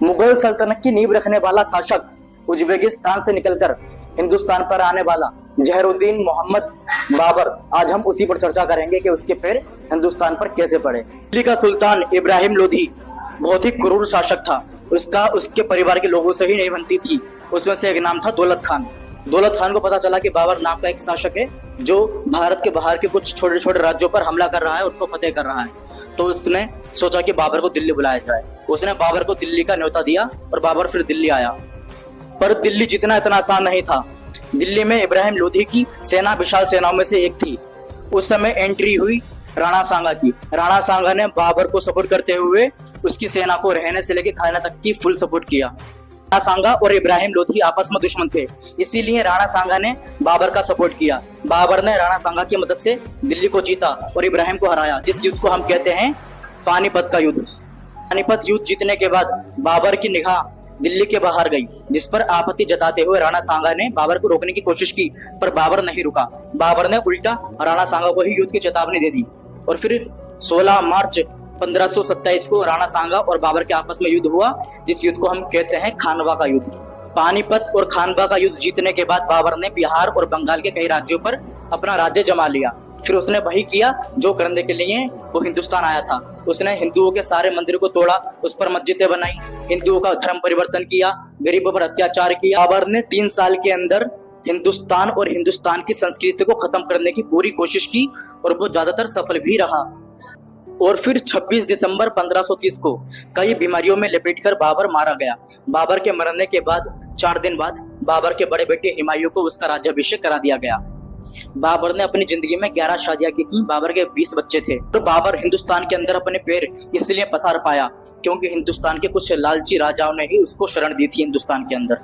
मुगल सल्तनत की नींव रखने वाला शासक उज्बेकिस्तान से निकलकर हिंदुस्तान पर आने वाला जहरुद्दीन मोहम्मद बाबर, आज हम उसी पर चर्चा करेंगे कि उसके पैर हिंदुस्तान पर कैसे पड़े। दिल्ली का सुल्तान इब्राहिम लोधी बहुत ही क्रूर शासक था। उसके परिवार के लोगों से ही नहीं बनती थी। उसमें से एक नाम था दौलत खान। दौलत खान को पता चला कि बाबर नाम का एक शासक है जो भारत के बाहर के कुछ छोटे छोटे राज्यों पर हमला कर रहा है, उनको फतेह कर रहा है। तो उसने सोचा कि बाबर को दिल्ली बुलाया जाए। उसने बाबर को दिल्ली का न्योता दिया और बाबर फिर दिल्ली आया। पर दिल्ली जीतना इतना आसान नहीं था। दिल्ली में इब्राहिम लोधी की सेना विशाल सेनाओं में से एक थी। उस समय एंट्री हुई राणा सांगा की। राणा सांगा ने बाबर को सपोर्ट करते हुए उसकी सेना को रहने से लेकर खाने तक की फुल सपोर्ट किया। राणा सांगा और इब्राहिम लोधी आपस में दुश्मन थे, इसीलिए राणा सांगा ने बाबर का सपोर्ट किया। बाबर ने राणा सांगा की मदद से दिल्ली को जीता और इब्राहिम को हराया, जिस युद्ध को हम कहते हैं पानीपत का युद्ध। पानीपत युद्ध जीतने के बाद बाबर की निगाह दिल्ली के बाहर गई, जिस पर आपत्ति जताते हुए राणा सांगा ने बाबर को रोकने की कोशिश की, पर बाबर नहीं रुका। बाबर ने उल्टा राणा सांगा को ही युद्ध की चेतावनी दे दी और फिर 16 मार्च 1527 को राणा सांगा और बाबर के आपस में युद्ध हुआ, जिस युद्ध को हम कहते हैं खानवा का युद्ध। पानीपत और खानवा का युद्ध जीतने के बाद बाबर ने बिहार और बंगाल के कई राज्यों पर अपना राज्य जमा लिया। फिर उसने वही किया जो करने के लिए वो हिंदुस्तान आया था। उसने हिंदुओं के सारे मंदिरों को तोड़ा, उस पर मस्जिदें बनाई, हिंदुओं का धर्म परिवर्तन किया, गरीबों पर अत्याचार किया। बाबर ने 3 साल के अंदर हिंदुस्तान और हिंदुस्तान की संस्कृति को खत्म करने की पूरी कोशिश की और वो ज्यादातर सफल भी रहा। और फिर 26 दिसंबर 1530 को कई बीमारियों में लपेटकर बाबर मारा गया। बाबर के मरने के बाद 4 दिन बाद बाबर के बड़े बेटे हुमायूं को उसका राज्याभिषेक करा दिया गया। बाबर ने अपनी जिंदगी में 11 शादियां की थी। बाबर के 20 बच्चे थे। तो बाबर हिंदुस्तान के अंदर अपने पैर इसलिए पसार पाया क्योंकि हिंदुस्तान के कुछ लालची राजाओं ने ही उसको शरण दी थी हिंदुस्तान के अंदर।